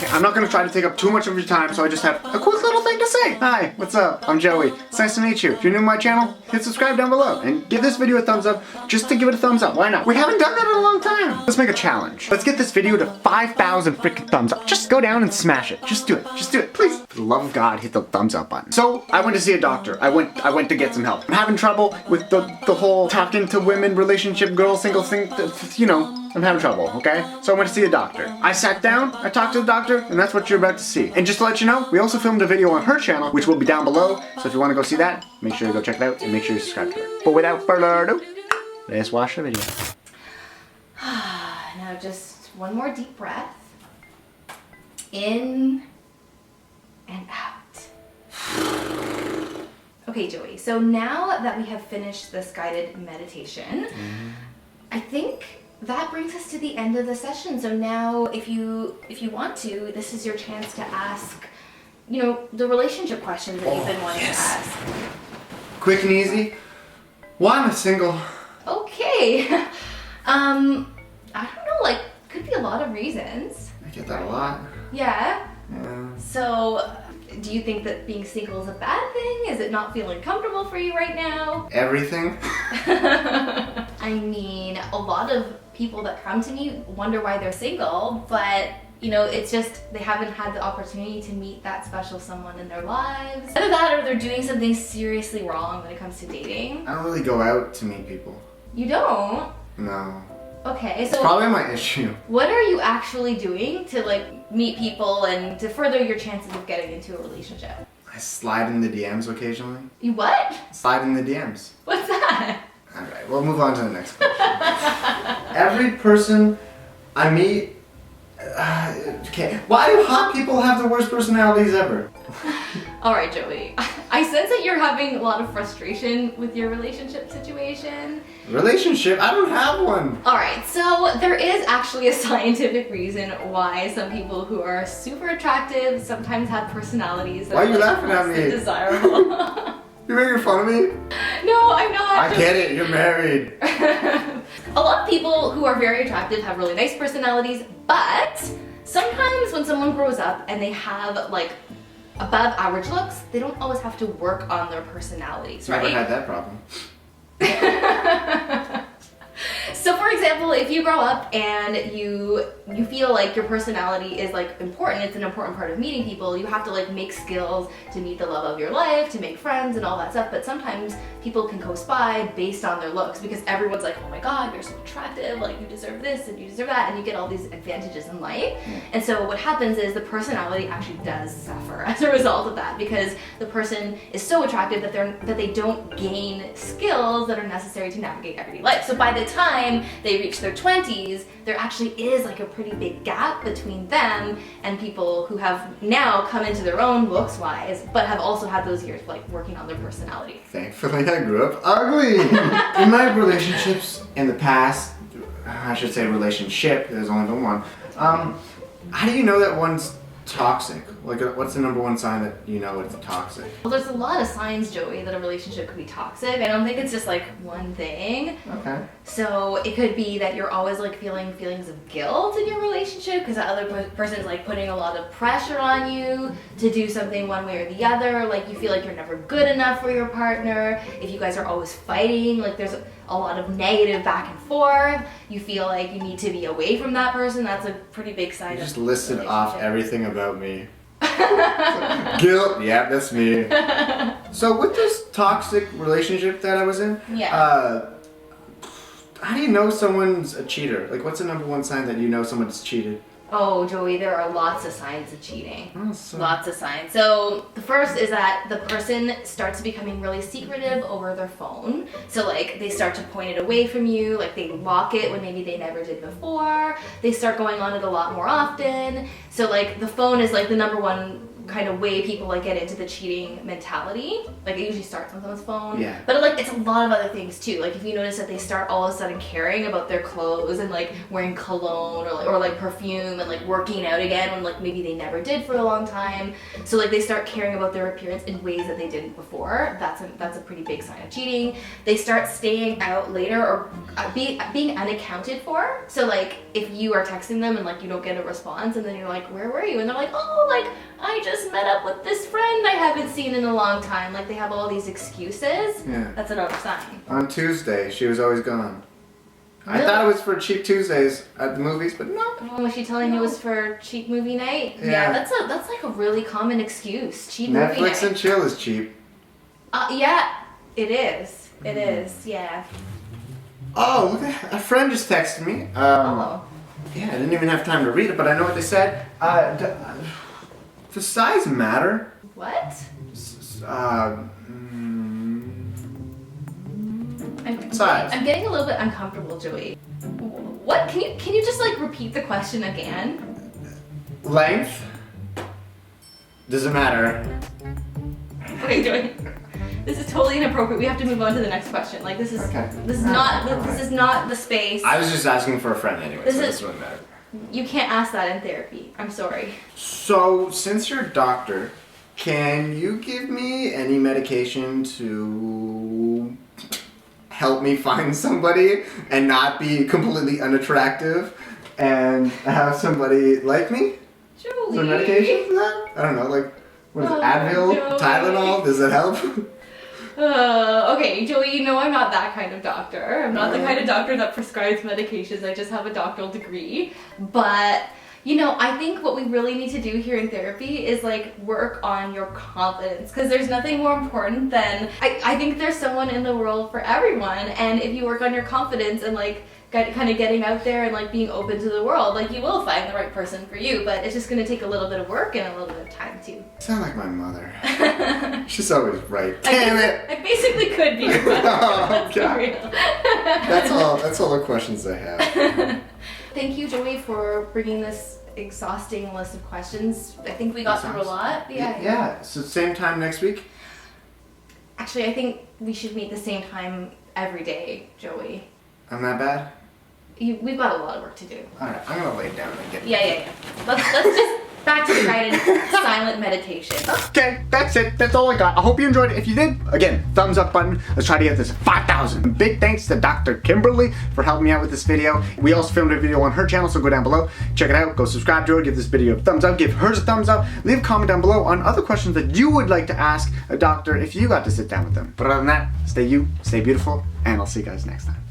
I'm not going to try to take up too much of your time, so I just have a quick little thing to say. Hi, what's up? I'm Joey. It's nice to meet you. If you're new to my channel, hit subscribe down below and give this video a thumbs up just to give it a thumbs up. Why not? We haven't done that in a long time. Let's make a challenge. Let's get this video to 5,000 freaking thumbs up. Just go down and smash it. Just do it. Just do it. Please. For the love of God, hit the thumbs up button. So, I went to see a doctor. I went to get some help. I'm having trouble with the whole talking to women, relationship, girl, single thing, you know. I'm having trouble, okay? So I went to see a doctor. I sat down, I talked to the doctor, and that's what you're about to see. And just to let you know, we also filmed a video on her channel, which will be down below. So if you want to go see that, make sure you go check it out and make sure you subscribe to her. But without further ado, let's watch the video. Now just one more deep breath. In and out. Okay, Joey, so now that we have finished this guided meditation, I think that brings us to the end of the session. So now if you want to, this is your chance to ask, you know, the relationship questions that you've been wanting to ask. Quick and easy. Why am I single? Okay. I don't know, like, could be a lot of reasons. I get that a lot. Yeah. Yeah. So, do you think that being single is a bad thing? Is it not feeling comfortable for you right now? Everything? I mean, a lot of people that come to me wonder why they're single, but you know, it's just they haven't had the opportunity to meet that special someone in their lives. Either that or they're doing something seriously wrong when it comes to dating. I don't really go out to meet people. You don't? No. Okay, so it's probably my issue. What are you actually doing to like meet people and to further your chances of getting into a relationship? I slide in the DMs occasionally. You what? Slide in the DMs. What's that? Alright, we'll move on to the next question. Every person I meet... okay, why do hot people have the worst personalities ever? Alright, Joey. I sense that you're having a lot of frustration with your relationship situation. Relationship? I don't have one. Alright, so there is actually a scientific reason why some people who are super attractive sometimes have personalities that why are you like laughing at less me? than desirable. You're making fun of me? No, I'm not. I get it, you're married. A lot of people who are very attractive have really nice personalities, but sometimes when someone grows up and they have like above average looks, they don't always have to work on their personalities, right? Never had that problem. So for example, if you grow up and you feel like your personality is like important, it's an important part of meeting people, you have to like make skills to meet the love of your life, to make friends and all that stuff, but sometimes people can coast by based on their looks because everyone's like, oh my god, you're so attractive, like you deserve this and you deserve that, and you get all these advantages in life. And so what happens is the personality actually does suffer as a result of that because the person is so attractive that they don't gain skills that are necessary to navigate everyday life. So by the time they reach their 20s, there actually is like a pretty big gap between them and people who have now come into their own looks wise, but have also had those years like working on their personality. Thankfully, I grew up ugly. In my relationships in the past, I should say relationship, there's only been one. How do you know that one's toxic? Like, what's the number one sign that you know it's toxic? Well, there's a lot of signs, Joey, that a relationship could be toxic. I don't think it's just like one thing. Okay. So it could be that you're always like feeling feelings of guilt in your relationship because the other person's like putting a lot of pressure on you to do something one way or the other. Like you feel like you're never good enough for your partner. If you guys are always fighting, like there's a lot of negative back and forth. You feel like you need to be away from that person. That's a pretty big sign. You just listed off everything about me. Guilt, yeah, that's me. So with this toxic relationship that I was in, how do you know someone's a cheater? Like, what's the number one sign that you know someone's cheated? Oh, Joey, there are lots of signs of cheating. Lots of signs. So the first is that the person starts becoming really secretive over their phone. So like they start to point it away from you, like they lock it when maybe they never did before. They start going on it a lot more often. So like the phone is like the number one kind of way people like get into the cheating mentality. Like it usually starts on someone's phone. Yeah. But like it's a lot of other things too. Like if you notice that they start all of a sudden caring about their clothes and like wearing cologne or like perfume and like working out again when like maybe they never did for a long time. So like they start caring about their appearance in ways that they didn't before. That's a pretty big sign of cheating. They start staying out later or being unaccounted for. So like if you are texting them and like you don't get a response and then you're like, where were you? And they're like, oh, like, I just met up with this friend I haven't seen in a long time. Like, they have all these excuses. Yeah. That's another sign. On Tuesday, she was always gone. Really? I thought it was for cheap Tuesdays at the movies, but no. Oh, was she telling you it was for cheap movie night? Yeah. That's like a really common excuse. Cheap movie night. Netflix and chill is cheap. Yeah, it is. It is, yeah. Oh, look at that. A friend just texted me. Oh. Yeah, I didn't even have time to read it, but I know what they said. Does size matter? What? Size. I'm getting a little bit uncomfortable, Joey. What? Can you just like repeat the question again? Length? Does it matter? Okay, Joey. This is totally inappropriate. We have to move on to the next question. Like this is Okay. this is not the space. I was just asking for a friend anyway, so it doesn't really matter. You can't ask that in therapy. I'm sorry. So, since you're a doctor, can you give me any medication to help me find somebody and not be completely unattractive and have somebody like me? Joey. Is there medication for that? I don't know, like, what is it, Advil? Joey. Tylenol? Does that help? Okay, Joey, you know I'm not that kind of doctor. I'm not the kind of doctor that prescribes medications. I just have a doctoral degree. But, you know, I think what we really need to do here in therapy is like work on your confidence, because there's nothing more important than, I think there's someone in the world for everyone, and if you work on your confidence and like kind of getting out there and like being open to the world, like you will find the right person for you, but it's just going to take a little bit of work and a little bit of time too. You sound like my mother. She's always right. Damn it! I basically could be your mother. Oh, Let's be God. real. That's all the questions I have. Thank you, Joey, for bringing this exhausting list of questions. I think we got through a lot. Yeah, so same time next week? Actually, I think we should meet the same time every day, Joey. I'm that bad? We've got a lot of work to do. Alright, I'm gonna lay down and get Yeah. Let's just back to the guided silent meditation. Okay, that's it. That's all I got. I hope you enjoyed it. If you did, again, thumbs up button. Let's try to get this at 5,000. Big thanks to Dr. Kimberly for helping me out with this video. We also filmed a video on her channel, so go down below, check it out, go subscribe to her, give this video a thumbs up, give hers a thumbs up, leave a comment down below on other questions that you would like to ask a doctor if you got to sit down with them. But other than that, stay you, stay beautiful, and I'll see you guys next time.